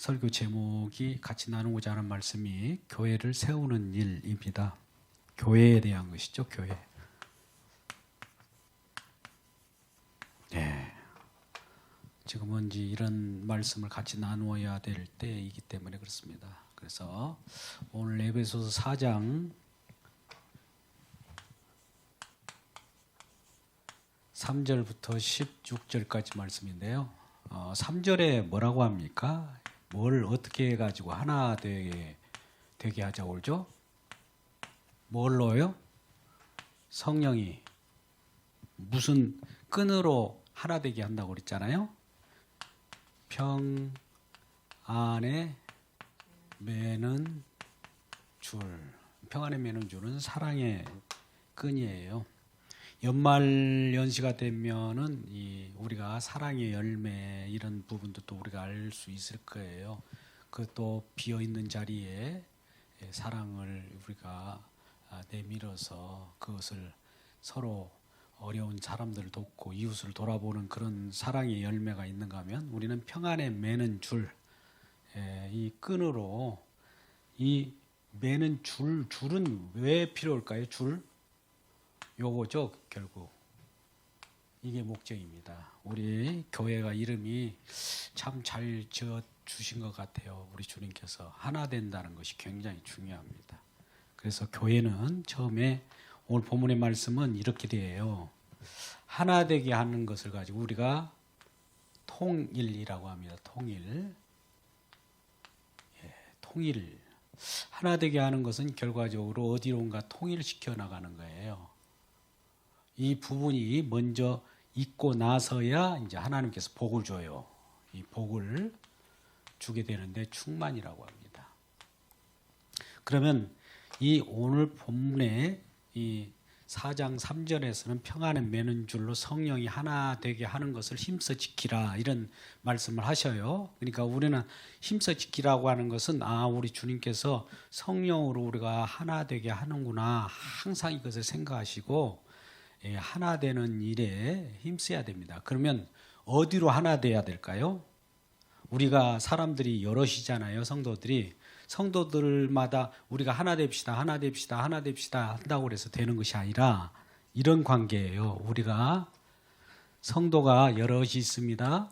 설교 제목이 같이 나누고자 하는 말씀이 교회를 세우는 일입니다. 교회에 대한 것이죠. 교회. 네. 지금은 이제 이런 말씀을 같이 나누어야 될 때이기 때문에 그렇습니다. 그래서 오늘 에베소서 4장 3절부터 16절까지 말씀인데요. 3절에 뭐라고 합니까? 뭘 어떻게 해가지고 하나 되게 하자고 그러죠? 뭘로요? 성령이 무슨 끈으로 하나 되게 한다고 그랬잖아요. 평 안에 매는 줄. 평 안에 매는 줄은 사랑의 끈이에요. 연말 연시가 되면은 우리가 사랑의 열매 이런 부분도 또 우리가 알 수 있을 거예요. 그 또 비어 있는 자리에 사랑을 우리가 내밀어서 그것을 서로 어려운 사람들을 돕고 이웃을 돌아보는 그런 사랑의 열매가 있는가 하면 우리는 평안에 매는 줄, 이 끈으로 이 매는 줄은 왜 필요할까요? 줄? 요거죠, 결국. 이게 목적입니다. 우리 교회가 이름이 참 잘 지어 주신 것 같아요. 우리 주님께서 하나 된다는 것이 굉장히 중요합니다. 그래서 교회는 처음에 오늘 본문의 말씀은 이렇게 돼요. 하나 되게 하는 것을 가지고 우리가 통일이라고 합니다. 통일. 통일. 하나 되게 하는 것은 결과적으로 어디론가 통일시켜 나가는 거예요. 이 부분이 먼저 있고 나서야 이제 하나님께서 복을 줘요. 이 복을 주게 되는데 충만이라고 합니다. 그러면 이 오늘 본문의 이 4장 3절에서는 평안에 매는 줄로 성령이 하나 되게 하는 것을 힘써 지키라 이런 말씀을 하셔요. 그러니까 우리는 힘써 지키라고 하는 것은 우리 주님께서 성령으로 우리가 하나 되게 하는구나 항상 이것을 생각하시고 하나 되는 일에 힘써야 됩니다. 그러면 어디로 하나 돼야 될까요? 우리가 사람들이 여럿이잖아요. 성도들마다 우리가 하나 됩시다 한다고 해서 되는 것이 아니라 이런 관계예요. 우리가 성도가 여럿이 있습니다.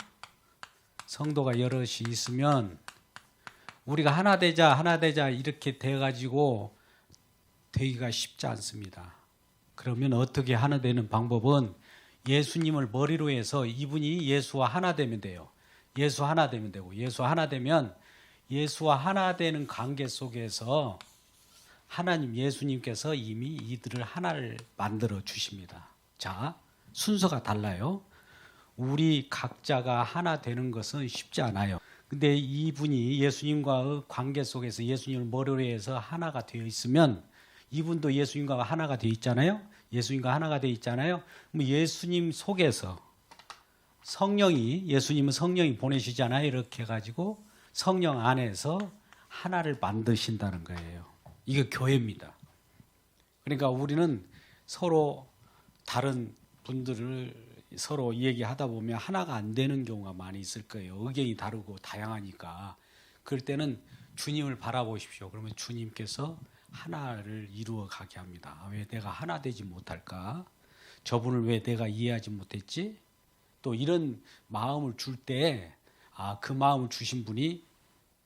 성도가 여럿이 있으면 우리가 하나 되자 이렇게 돼가지고 되기가 쉽지 않습니다. 그러면 어떻게 하나 되는 방법은 예수님을 머리로 해서 이분이 예수와 하나 되면 돼요. 예수 하나 되면 되고 예수 하나 되면 예수와 하나 되는 관계 속에서 하나님 예수님께서 이미 이들을 하나를 만들어 주십니다. 자, 순서가 달라요. 우리 각자가 하나 되는 것은 쉽지 않아요. 근데 이분이 예수님과의 관계 속에서 예수님을 머리로 해서 하나가 되어 있으면 이분도 예수님과 하나가 되어 있잖아요. 예수님과 하나가 되어 있잖아요. 예수님 속에서 예수님은 성령이 보내시잖아요. 이렇게 해가지고 성령 안에서 하나를 만드신다는 거예요. 이게 교회입니다. 그러니까 우리는 서로 다른 분들을 서로 얘기하다 보면 하나가 안 되는 경우가 많이 있을 거예요. 의견이 다르고 다양하니까. 그럴 때는 주님을 바라보십시오. 그러면 주님께서 하나를 이루어 가게 합니다. 왜 내가 하나 되지 못할까? 저분을 왜 내가 이해하지 못했지? 또 이런 마음을 줄 때 그 마음을 주신 분이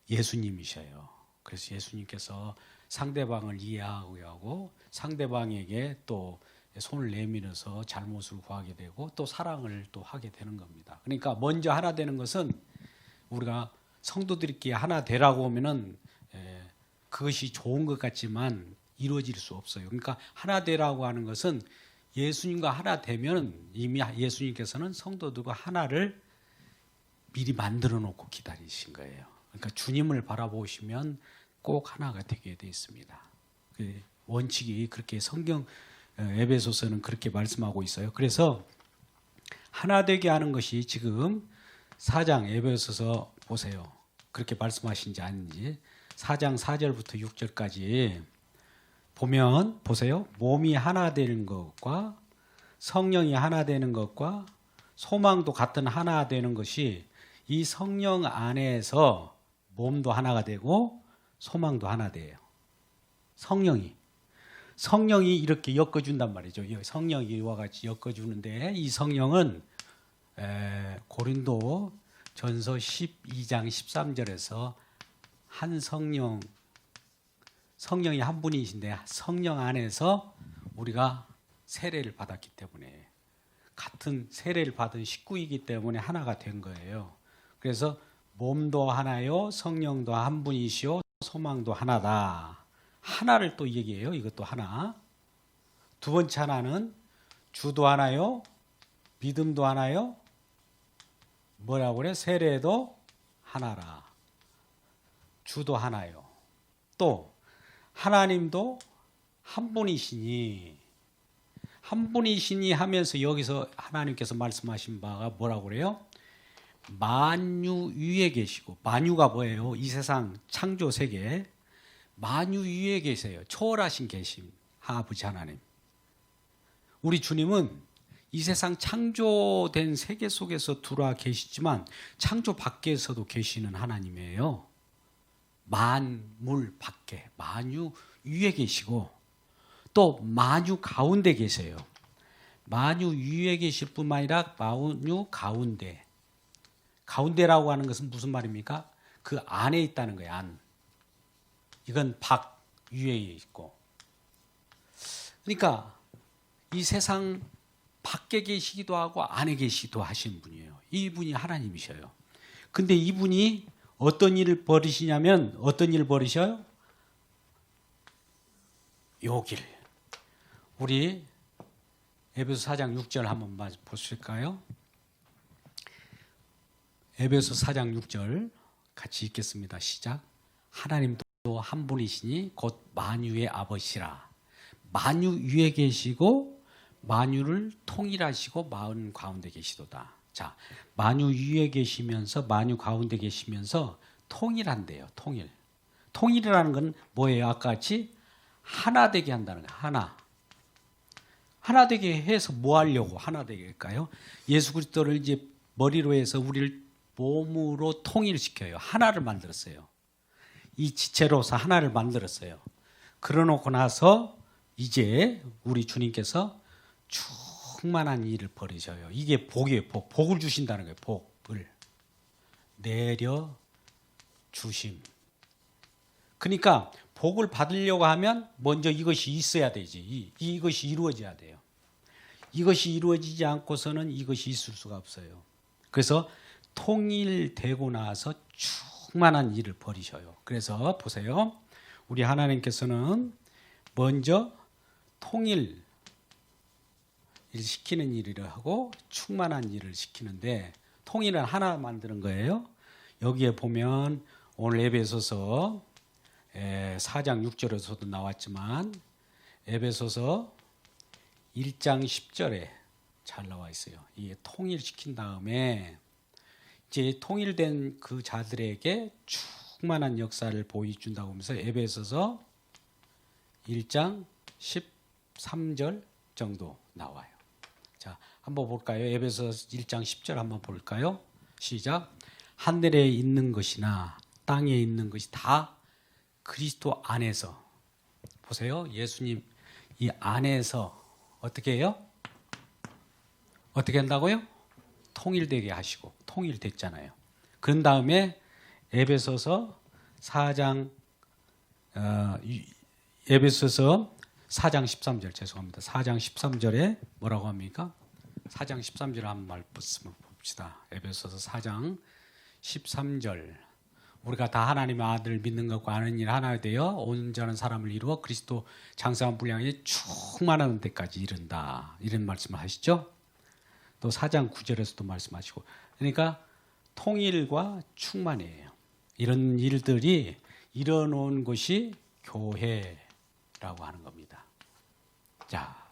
예수님이셔요. 그래서 예수님께서 상대방을 이해하게 하고 상대방에게 또 손을 내밀어서 잘못을 구하게 되고 또 사랑을 또 하게 되는 겁니다. 그러니까 먼저 하나 되는 것은 우리가 성도들끼리 하나 되라고 하면은 그것이 좋은 것 같지만 이루어질 수 없어요. 그러니까 하나 되라고 하는 것은 예수님과 하나 되면 이미 예수님께서는 성도들과 하나를 미리 만들어 놓고 기다리신 거예요. 그러니까 주님을 바라보시면 꼭 하나가 되게 되어 있습니다. 그 원칙이 그렇게 성경 에베소서는 그렇게 말씀하고 있어요. 그래서 하나 되게 하는 것이 지금 4장 에베소서 보세요. 그렇게 말씀하신지 아닌지 4장 4절부터 6절까지 보면 보세요. 몸이 하나 되는 것과 성령이 하나 되는 것과 소망도 같은 하나 되는 것이 이 성령 안에서 몸도 하나가 되고 소망도 하나 돼요. 성령이 이렇게 엮어준단 말이죠. 성령이 이와 같이 엮어주는데 이 성령은 고린도 전서 12장 13절에서 한 성령이 한 분이신데 성령 안에서 우리가 세례를 받았기 때문에 같은 세례를 받은 식구이기 때문에 하나가 된 거예요. 그래서 몸도 하나요, 성령도 한 분이시요, 소망도 하나다. 하나를 또 얘기해요. 이것도 하나. 두 번째 하나는 주도 하나요, 믿음도 하나요, 뭐라고 그래? 세례도 하나라. 주도 하나요. 또 하나님도 한 분이시니 하면서 여기서 하나님께서 말씀하신 바가 뭐라고 그래요? 만유 위에 계시고, 만유가 뭐예요? 이 세상 창조 세계 만유 위에 계세요. 초월하신 계심 아버지 하나님. 우리 주님은 이 세상 창조된 세계 속에서 들어와 계시지만 창조 밖에서도 계시는 하나님이에요. 만물 밖에, 만유 위에 계시고 또 만유 가운데 계세요. 만유 위에 계실 뿐만 아니라 만유 가운데. 가운데라고 하는 것은 무슨 말입니까? 그 안에 있다는 거예요. 안. 이건 밖 위에 있고. 그러니까 이 세상 밖에 계시기도 하고 안에 계시기도 하신 분이에요. 이분이 하나님이셔요. 근데 이분이 어떤 일을 벌이시냐면 어떤 일을 벌이셔요? 요길. 우리 에베소 4장 6절 한번 보실까요? 에베소 4장 6절 같이 읽겠습니다. 시작. 하나님도 한 분이시니 곧 만유의 아버지라. 만유 위에 계시고 만유를 통일하시고 마음 가운데 계시도다. 자, 만유 위에 계시면서 만유 가운데 계시면서 통일한대요. 통일이라는 건 뭐예요? 아까 같이 하나 되게 한다는 거예요. 하나 되게 해서 뭐 하려고 하나 되게 할까요? 예수 그리스도를 이제 머리로 해서 우리를 몸으로 통일시켜요. 하나를 만들었어요. 이 지체로서 하나를 만들었어요. 그러놓고 나서 이제 우리 주님께서 충만한 일을 벌이셔요. 이게 복이에요. 복을 주신다는 거예요. 복을 내려 주심. 그러니까 복을 받으려고 하면 먼저 이것이 있어야 되지. 이것이 이루어져야 돼요. 이것이 이루어지지 않고서는 이것이 있을 수가 없어요. 그래서 통일되고 나서 충만한 일을 벌이셔요. 그래서 보세요. 우리 하나님께서는 먼저 통일 시키는 일을 하고 충만한 일을 시키는데 통일은 하나 만드는 거예요. 여기에 보면 오늘 에베소서 4장 6절에서도 나왔지만 에베소서 1장 10절에 잘 나와 있어요. 이게 통일시킨 다음에 이제 통일된 그 자들에게 충만한 역사를 보여준다고 하면서 에베소서 1장 13절 정도 나와요. 자, 한번 볼까요? 에베소서 1장 10절 한번 볼까요? 시작. 하늘에 있는 것이나 땅에 있는 것이 다 그리스도 안에서. 보세요. 예수님 이 안에서 어떻게 해요? 어떻게 한다고요? 통일되게 하시고 통일됐잖아요. 그런 다음에 에베소서 4장 13절 죄송합니다. 4장 13절에 뭐라고 합니까? 4장 13절 한 말씀을 봅시다. 에베소서 4장 13절. 우리가 다 하나님의 아들을 믿는 것과 아는 일 하나 되어 온전한 사람을 이루어 그리스도 장성한 분량에 충만한 데까지 이른다. 이런 말씀을 하시죠. 또 4장 9절에서도 말씀하시고. 그러니까 통일과 충만이에요. 이런 일들이 일어놓은 것이 교회라고 하는 겁니다. 자,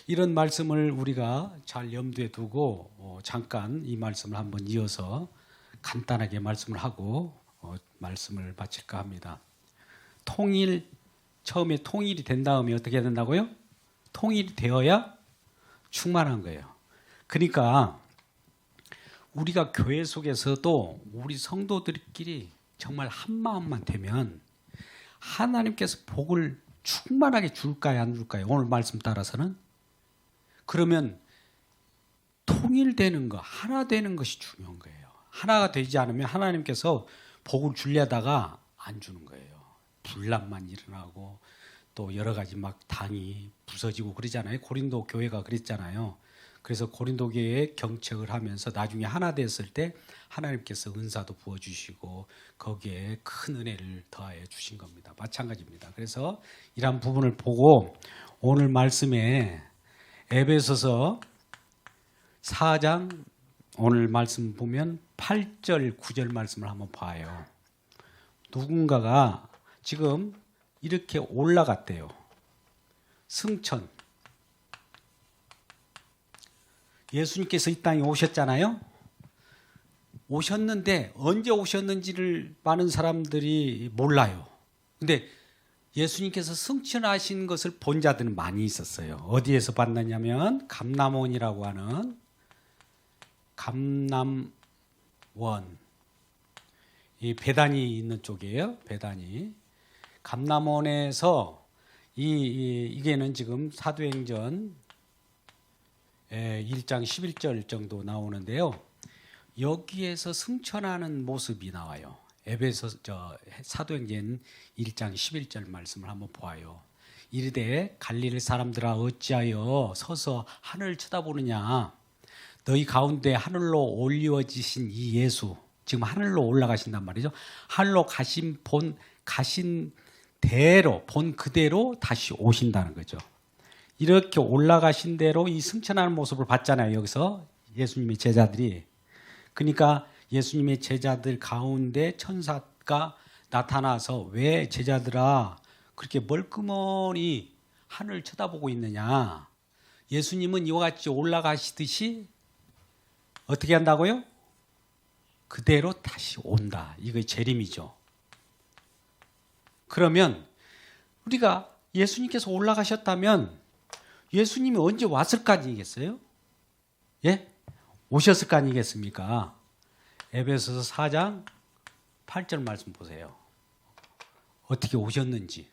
이런 말씀을 우리가 잘 염두에 두고 잠깐 이 말씀을 한번 이어서 간단하게 말씀을 하고 말씀을 마칠까 합니다. 처음에 통일이 된 다음에 어떻게 된다고요? 통일이 되어야 충만한 거예요. 그러니까 우리가 교회 속에서도 우리 성도들끼리 정말 한 마음만 되면 하나님께서 복을 충만하게 줄까요, 안 줄까요? 오늘 말씀 따라서는. 그러면 통일되는 거, 하나 되는 것이 중요한 거예요. 하나가 되지 않으면 하나님께서 복을 주려다가 안 주는 거예요. 분란만 일어나고 또 여러 가지 막 당이 부서지고 그러잖아요. 고린도 교회가 그랬잖아요. 그래서 고린도 교회에 경책을 하면서 나중에 하나 됐을 때 하나님께서 은사도 부어주시고 거기에 큰 은혜를 더하여 주신 겁니다. 마찬가지입니다. 그래서 이러한 부분을 보고 오늘 말씀에 에베소서 4장 오늘 말씀 보면 8절 9절 말씀을 한번 봐요. 누군가가 지금 이렇게 올라갔대요. 승천. 예수님께서 이 땅에 오셨잖아요. 오셨는데 언제 오셨는지를 많은 사람들이 몰라요. 근데 예수님께서 승천하신 것을 본 자들은 많이 있었어요. 어디에서 봤느냐면 감람원이라고 하는 감람원, 이 베다니 있는 쪽이에요. 베다니. 감람원에서 이게는 지금 사도행전 1장 11절 정도 나오는데요. 여기에서 승천하는 모습이 나와요. 사도행전 1장 11절 말씀을 한번 보아요. 이르되 갈릴리 사람들아 어찌하여 서서 하늘을 쳐다보느냐. 너희 가운데 하늘로 올리워지신 이 예수, 지금 하늘로 올라가신단 말이죠. 하늘로 가신 대로 본 그대로 다시 오신다는 거죠. 이렇게 올라가신 대로 이 승천하는 모습을 봤잖아요. 여기서 예수님의 제자들이. 그러니까 예수님의 제자들 가운데 천사가 나타나서 왜 제자들아 그렇게 멀끔하니 하늘을 쳐다보고 있느냐. 예수님은 이와 같이 올라가시듯이 어떻게 한다고요? 그대로 다시 온다. 이거 재림이죠. 그러면 우리가 예수님께서 올라가셨다면 예수님이 언제 왔을 거 아니겠어요? 예? 오셨을 거 아니겠습니까? 에베소서 4장 8절 말씀 보세요. 어떻게 오셨는지.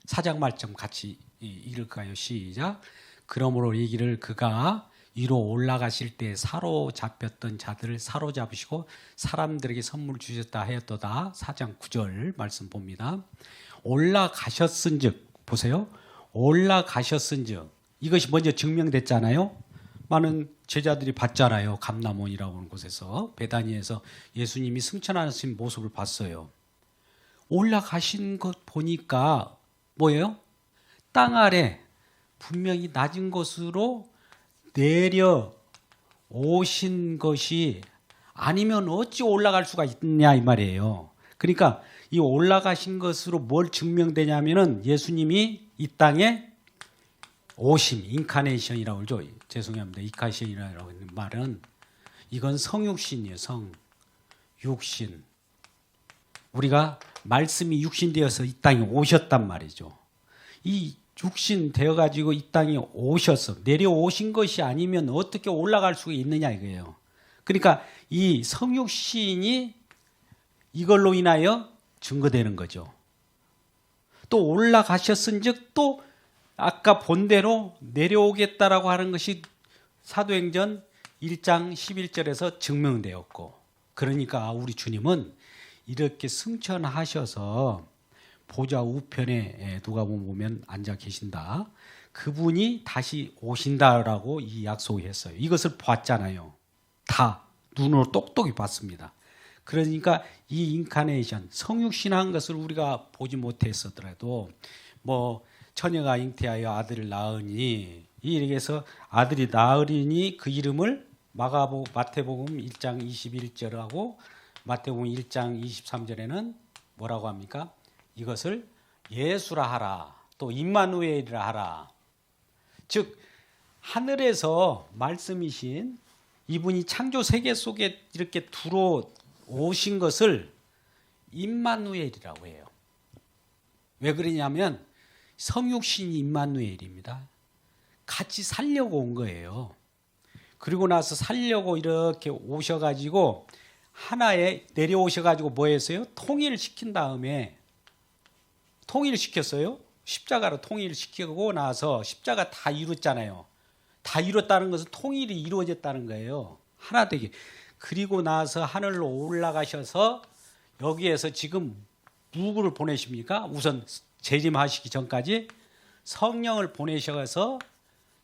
4장 말씀 같이 읽을까요? 시작. 그러므로 이 길을 그가 위로 올라가실 때 사로잡혔던 자들을 사로잡으시고 사람들에게 선물 주셨다 하였도다. 4장 9절 말씀 봅니다. 올라가셨은즉 보세요. 올라가셨은즉 이것이 먼저 증명됐잖아요. 많은 제자들이 봤잖아요. 감람원이라고 하는 곳에서 베다니에서 예수님이 승천하신 모습을 봤어요. 올라가신 것 보니까 뭐예요? 땅 아래 분명히 낮은 곳으로 내려 오신 것이 아니면 어찌 올라갈 수가 있냐 이 말이에요. 그러니까 이 올라가신 것으로 뭘 증명되냐면은 예수님이 이 땅에 오심, 인카네이션이라고 그러죠. 죄송합니다. 인카네이션이라고 하는 말은 이건 성육신이에요. 성육신. 우리가 말씀이 육신되어서 이 땅에 오셨단 말이죠. 이 육신 되어가지고 이 땅에 오셔서 내려오신 것이 아니면 어떻게 올라갈 수가 있느냐 이거예요. 그러니까 이 성육신이 이걸로 인하여 증거되는 거죠. 또 올라가셨은즉 또 아까 본대로 내려오겠다라고 하는 것이 사도행전 1장 11절에서 증명되었고, 그러니까 우리 주님은 이렇게 승천하셔서 보좌 우편에 누가 보면 앉아 계신다. 그분이 다시 오신다라고 이 약속을 했어요. 이것을 봤잖아요. 다 눈으로 똑똑히 봤습니다. 그러니까 이 인카네이션, 성육신한 것을 우리가 보지 못했었더라도 뭐 처녀가 잉태하여 아들을 낳으니 이렇게 해서 아들이 낳으리니 그 이름을 마태복음 1장 21절하고 마태복음 1장 23절에는 뭐라고 합니까? 이것을 예수라 하라. 또 임마누엘이라 하라. 즉 하늘에서 말씀이신 이분이 창조 세계 속에 이렇게 들어오신 것을 임마누엘이라고 해요. 왜 그러냐면 성육신이 임마누엘입니다. 같이 살려고 온 거예요. 그리고 나서 살려고 이렇게 오셔가지고 하나에 내려오셔가지고 뭐 했어요? 통일시킨 다음에 통일시켰어요. 십자가로 통일시키고 나서 십자가 다 이뤘잖아요. 다 이뤘다는 것은 통일이 이루어졌다는 거예요. 하나 되게. 그리고 나서 하늘로 올라가셔서 여기에서 지금 누구를 보내십니까? 우선 재림하시기 전까지 성령을 보내셔서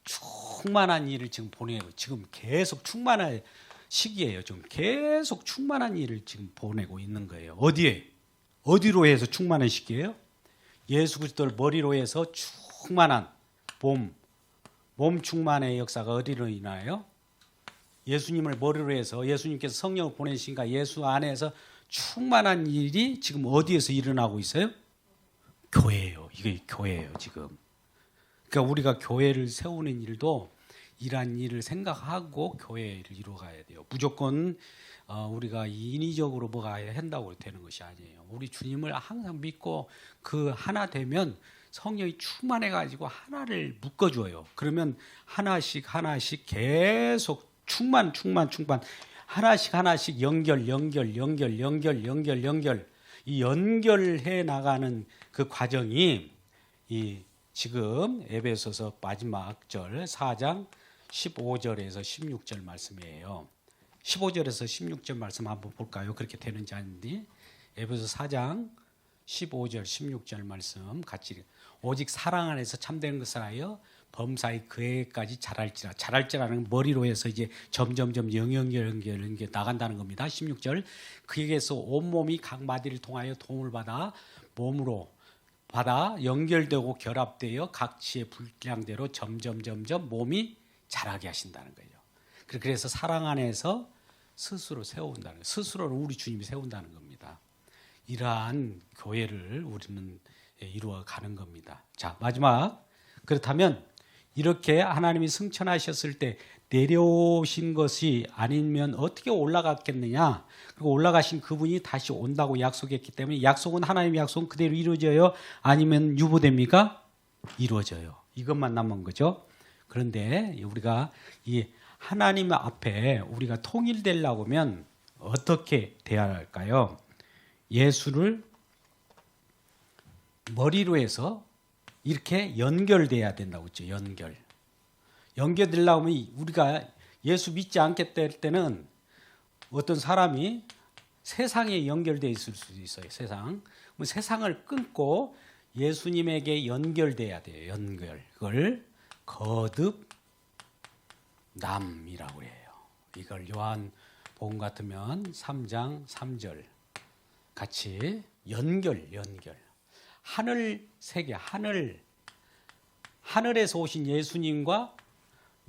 충만한 일을 지금 보내고 지금 계속 충만한 시기예요. 지금 계속 충만한 일을 지금 보내고 있는 거예요. 어디에? 어디로 해서 충만한 시기예요? 예수 그리스도를 머리로 해서 충만한 몸 충만의 역사가 어디로 일어나요? 예수님을 머리로 해서 예수님께서 성령을 보내시니까 예수 안에서 충만한 일이 지금 어디에서 일어나고 있어요? 교회예요. 이게 교회예요, 지금. 그러니까 우리가 교회를 세우는 일도 이러한 일을 생각하고 교회를 이루어가야 돼요. 무조건 우리가 인위적으로 뭐가 한다고 되는 것이 아니에요. 우리 주님을 항상 믿고 그 하나 되면 성령이 충만해가지고 하나를 묶어줘요. 그러면 하나씩 계속 충만 하나씩 연결 이 연결해 나가는 그 과정이 이 지금 에베소서 마지막 절 4장 15절에서 16절 말씀이에요. 15절에서 16절 말씀 한번 볼까요? 그렇게 되는지 아닌지. 에베소 4장 15절 16절 말씀 같이. 오직 사랑 안에서 참된 것을 하여 범사의 그에까지 자랄지라는 머리로 해서 이제 점점 연결 나간다는 겁니다. 16절. 그에게서 온몸이 각 마디를 통하여 도움을 받아 몸으로 연결되고 결합되어 각치의 분량대로 점점 몸이 자라게 하신다는 거예요. 그래서 사랑 안에서 스스로 세운다는 거예요. 스스로를 우리 주님이 세운다는 겁니다. 이러한 교회를 우리는 이루어 가는 겁니다. 자, 마지막. 그렇다면 이렇게 하나님이 승천하셨을 때 내려오신 것이 아니면 어떻게 올라갔겠느냐? 그리고 올라가신 그분이 다시 온다고 약속했기 때문에 약속은 하나님의 약속은 그대로 이루어져요? 아니면 유보됩니까? 이루어져요. 이것만 남은 거죠. 그런데 우리가 이 하나님 앞에 우리가 통일되려고 하면 어떻게 돼야 할까요? 예수를 머리로 해서 이렇게 연결돼야 된다고 했죠. 연결되려면 우리가 예수 믿지 않게 될 때는 어떤 사람이 세상에 연결되어 있을 수도 있어요. 세상을 끊고 예수님에게 연결돼야 돼요. 그걸 거듭남이라고 해요. 이걸 요한복음 같으면 3장 3절 같이 연결. 하늘 세계, 하늘에서 오신 예수님과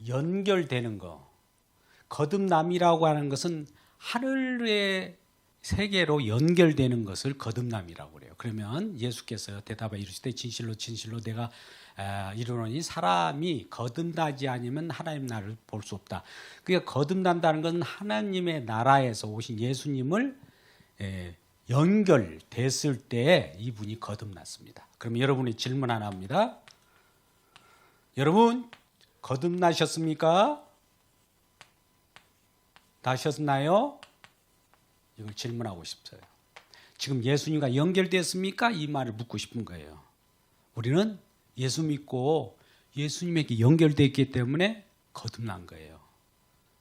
연결되는 거. 거듭남이라고 하는 것은 하늘의 세계로 연결되는 것을 거듭남이라고 그래요. 그러면 예수께서 대답하여 이르시되 진실로 내가 이르노니 사람이 거듭나지 않으면 하나님 나라를 볼 수 없다. 그러니까 거듭난다는 것은 하나님의 나라에서 오신 예수님을 연결됐을 때 이분이 거듭났습니다. 그럼 여러분이 질문 하나 합니다. 여러분 거듭나셨습니까? 나셨나요? 이걸 질문하고 싶어요. 지금 예수님과 연결됐습니까? 이 말을 묻고 싶은 거예요. 우리는 예수 믿고 예수님에게 연결되었기 때문에 거듭난 거예요.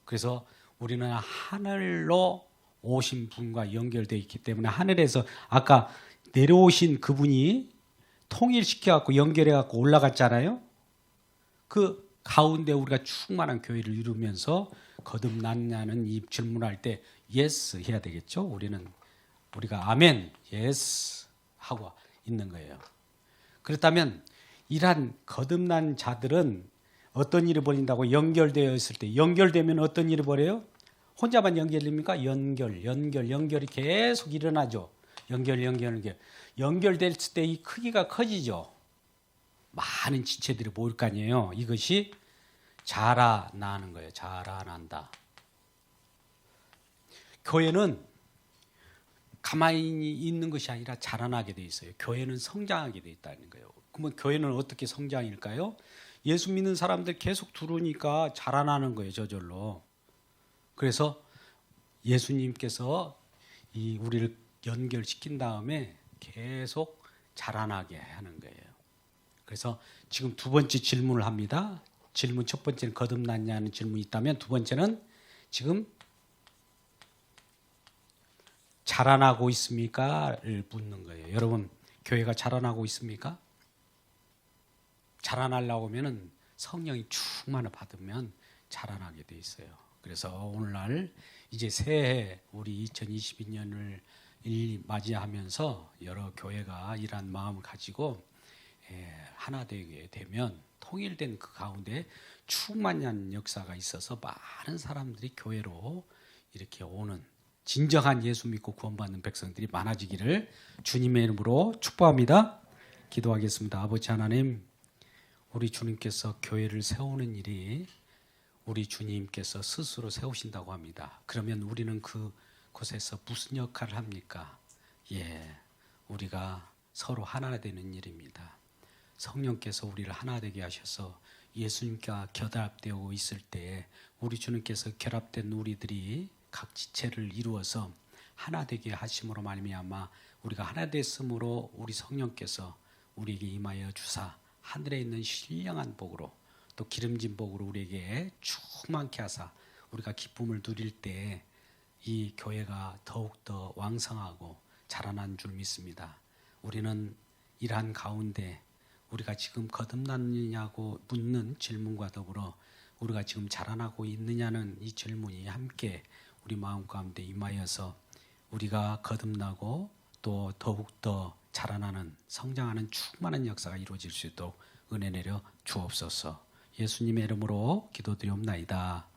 그래서 우리는 하늘로 오신 분과 연결되어 있기 때문에 하늘에서 아까 내려오신 그분이 통일시켜갖고 연결해갖고 올라갔잖아요. 그 가운데 우리가 충만한 교회를 이루면서 거듭났냐는 이 질문할 때 예스 해야 되겠죠. 우리가 아멘, 예스 하고 있는 거예요. 그렇다면 이러한 거듭난 자들은 어떤 일을 벌인다고 연결되어 있을 때 연결되면 어떤 일을 벌여요? 혼자만 연결됩니까? 연결이 계속 일어나죠. 연결됐을 때 이 크기가 커지죠. 많은 지체들이 모일 거 아니에요. 이것이 자라나는 거예요. 자라난다. 교회는 가만히 있는 것이 아니라 자라나게 돼 있어요. 교회는 성장하게 돼 있다는 거예요. 그러면 교회는 어떻게 성장일까요? 예수 믿는 사람들 계속 들어오니까 자라나는 거예요. 저절로. 그래서 예수님께서 이 우리를 연결시킨 다음에 계속 자라나게 하는 거예요. 그래서 지금 두 번째 질문을 합니다. 질문 첫 번째는 거듭났냐는 질문이 있다면 두 번째는 지금 자라나고 있습니까?를 묻는 거예요. 여러분, 교회가 자라나고 있습니까? 자라나려고 하면은 성령이 충만을 받으면 자라나게 돼 있어요. 그래서 오늘날 이제 새해 우리 2022년을 맞이하면서 여러 교회가 이러한 마음을 가지고 하나 되게 되면 통일된 그 가운데 충만한 역사가 있어서 많은 사람들이 교회로 이렇게 오는 진정한 예수 믿고 구원받는 백성들이 많아지기를 주님의 이름으로 축복합니다. 기도하겠습니다. 아버지 하나님, 우리 주님께서 교회를 세우는 일이 우리 주님께서 스스로 세우신다고 합니다. 그러면 우리는 그곳에서 무슨 역할을 합니까? 우리가 서로 하나 되는 일입니다. 성령께서 우리를 하나 되게 하셔서 예수님과 결합되어 있을 때 우리 주님께서 결합된 우리들이 각 지체를 이루어서 하나 되게 하심으로 말미암아 우리가 하나 됐으므로 우리 성령께서 우리에게 임하여 주사 하늘에 있는 신령한 복으로 또 기름진 복으로 우리에게 충만케 하사 우리가 기쁨을 누릴 때 이 교회가 더욱더 왕성하고 자라난 줄 믿습니다. 우리는 이러한 가운데 우리가 지금 거듭났느냐고 묻는 질문과 더불어 우리가 지금 자라나고 있느냐는 이 질문이 함께 우리 마음 가운데 임하여서 우리가 거듭나고 또 더욱더 자라나는 성장하는 충만한 역사가 이루어질 수 있도록 은혜 내려 주옵소서. 예수님의 이름으로 기도드리옵나이다.